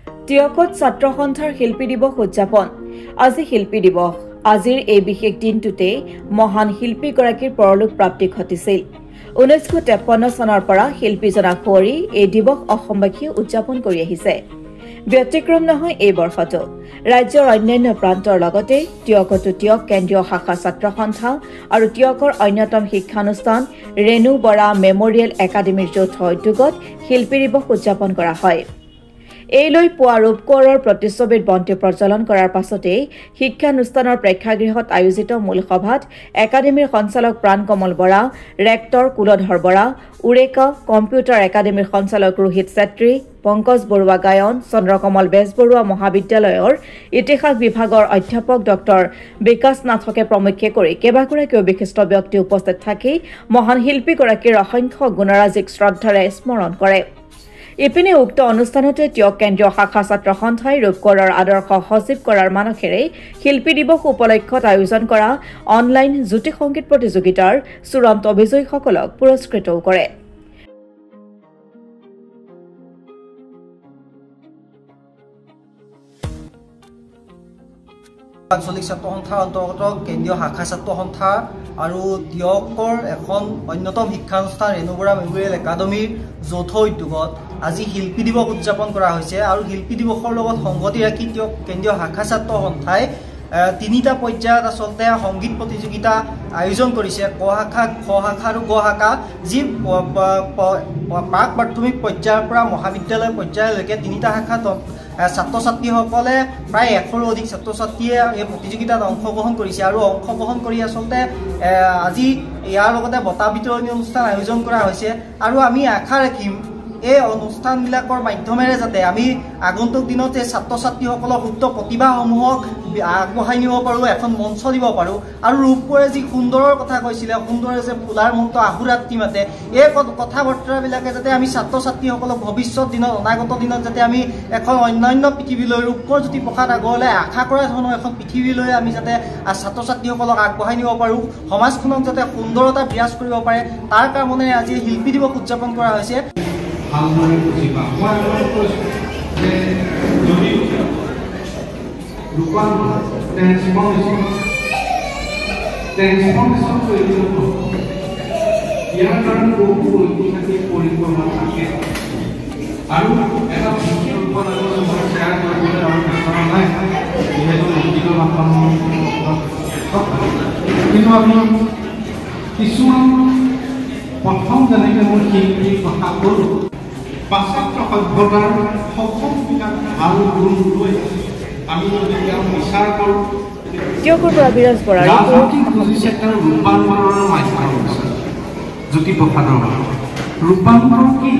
টিয়কত ছাত্ৰ সন্থাৰ শিল্পী দিৱস উদযাপন আজি শিল্পী দিৱস আজিৰ এই বিশেষ দিনটোতে মহান শিল্পীগৰাকীৰ পৰলোক প্ৰাপ্তি ঘটিছিল 1953 চনৰ পৰা শিল্পীজনা খুৱৰি এই দিৱস অসমবাসীয়ে উদযাপন কৰি আহিছে ব্যতিক্ৰম নহয় এই বৰ্ষটো ৰাজ্যৰ অন্যান্য প্ৰান্তৰ লগতে টিয়কতো টিয়ক কেন্দ্ৰীয় শাখা ছাত্ৰ সন্থা আৰু টিয়কৰ অন্যতম শিক্ষানুষ্ঠান ৰেণু বৰা মেমৰিয়েল একাডেমীৰ যৌথ উদ্যোগত শিল্পী দিৱস উদযাপন কৰা হয় এই লৈ পুৱা ৰূপকোঁৱৰৰ প্ৰতিচ্ছবিত বন্তি প্ৰজ্বলন কৰাৰ পাছতে শিক্ষানুষ্ঠানৰ প্ৰেক্ষাগৃহত আয়োজিত মূল সভাত একাডেমীৰ সঞ্চালক প্ৰাণ কমল বৰা ৰেক্টৰ কুলধৰ বৰা উৰেকা কম্পিউটাৰ একাডেমীৰ সঞ্চালক ৰোহিত ছেত্ৰী পংকজ বৰুৱা গায়ন চন্দ্ৰকমল বেজবৰুৱা মহাবিদ্যালয়ৰ ইতিহাস বিভাগৰ অধ্যাপক ডক্টৰ বিকাশ নাথকে প্ৰমুখ্যে কৰি কেইবাগৰাকীও বিশিষ্ট ব্যক্তি উপস্থিত থাকি মহান শিল্পীগৰাকীৰ অসংখ্য গুণৰাজিক শ্ৰদ্ধাৰে স্মৰণ কৰে ইপিনে উক্ত অনুষ্ঠানতে টিয়ক কেন্দ্ৰীয় শাখা ছাত্ৰ সন্থাই ৰূপকোঁৱৰৰ আদৰ্শ সজীৱ কৰাৰ মানসেৰে শিল্পী দিৱস উপলক্ষত আয়োজন কৰা অনলাইন জ্যোতি সংগীত প্ৰতিযোগিতাৰ চূড়ান্ত বিজয়ীসকলক পুৰস্কৃতও কৰে আঞ্চলিক ছাত্ৰ সন্থাৰ অন্তৰ্গত কেন্দ্ৰীয় শাখা ছাত্ৰ সন্থা আৰু টিয়কৰ এখন অন্যতম শিক্ষানুষ্ঠান ৰেণু বৰা মেমৰিয়েল একাডেমীৰ যৌথ উদ্যোগত আজি শিল্পী দিৱস উদযাপন কৰা হৈছে আৰু শিল্পী দিৱসৰ লগত সংগতি ৰাখি টিয়ক কেন্দ্ৰীয় শাখা ছাত্ৰ সন্থাই তিনিটা পৰ্যায়ত আচলতে সংগীত প্ৰতিযোগিতা আয়োজন কৰিছে ক শাখা খ শাখা আৰু গ শাখা যি প্ৰাক প্ৰাথমিক পৰ্যায়ৰ পৰা মহাবিদ্যালয় পৰ্যায়লৈকে তিনিটা শাখাত ছাত্ৰ ছাত্ৰীসকলে প্ৰায় 100ৰো অধিক ছাত্ৰ ছাত্ৰীয়ে এই প্ৰতিযোগিতাত অংশগ্ৰহণ কৰিছে আৰু অংশগ্ৰহণ কৰি আচলতে আজি ইয়াৰ লগতে বঁটা বিতৰণী অনুষ্ঠান আয়োজন কৰা হৈছে আৰু আমি আশা ৰাখিম এই অনুষ্ঠানবিলাকৰ মাধ্যমেৰে যাতে আমি আগন্তুক দিনত এই ছাত্ৰ ছাত্ৰীসকলৰ সুপ্ত প্ৰতিভাসমূহক আগবঢ়াই নিব পাৰোঁ এখন মঞ্চ দিব পাৰোঁ আৰু ৰূপকোঁৱৰে যি সুন্দৰৰ কথা কৈছিলে সুন্দৰে যে ফুলাৰ মন্ত্ৰ আহুৰাত্ৰি মাতে এই কথা বতৰাবিলাকে যাতে আমি ছাত্ৰ ছাত্ৰীসকলক ভৱিষ্যত দিনত অনাগত দিনত যাতে আমি এখন অন্যান্য পৃথিৱীলৈ ৰূপকোঁৱৰ জ্যোতিপ্ৰসাদ আগৰৱালাই আশা কৰা ধৰণৰ এখন পৃথিৱীলৈ আমি যাতে ছাত্ৰ ছাত্ৰীসকলক আগবঢ়াই নিব পাৰোঁ সমাজখনক যাতে সুন্দৰতা বিৰাজ কৰিব পাৰে তাৰ কাৰণে আজি শিল্পী দিৱস উদযাপন কৰা হৈছে ভালদৰে বুজিবা মই আপোনালোকক কৈছোঁ যে যদি ৰূপান্তৰ ট্ৰেন্সফৰ্মেশ্যন কৰিবলৈ ইয়াৰ কাৰণে বহু ঐতিহাসিক পৰিকল্পনা থাকে আৰু এটা বিশেষ ৰূপান্তৰ মই শ্বেয়াৰ কৰিবলৈ আৰু চেষ্টা নাই যিহেতু লিখিত ভাষণ কিন্তু আমি কিছুমান প্ৰথম যেনেকৈ মই শিল্পীৰ কথা ক'লোঁ পাশ্চাত্য সভ্যতাৰ সকলোবিলাক ভাল গুণ লৈ আমি যদি তেওঁ বিচাৰ কৰোঁ ৰাজনৈতিক বুজিছেটাৰ ৰূপান্তৰৰ মাধ্যম জ্যোতিপ্ৰসাদৰ ৰূপান্তৰ কি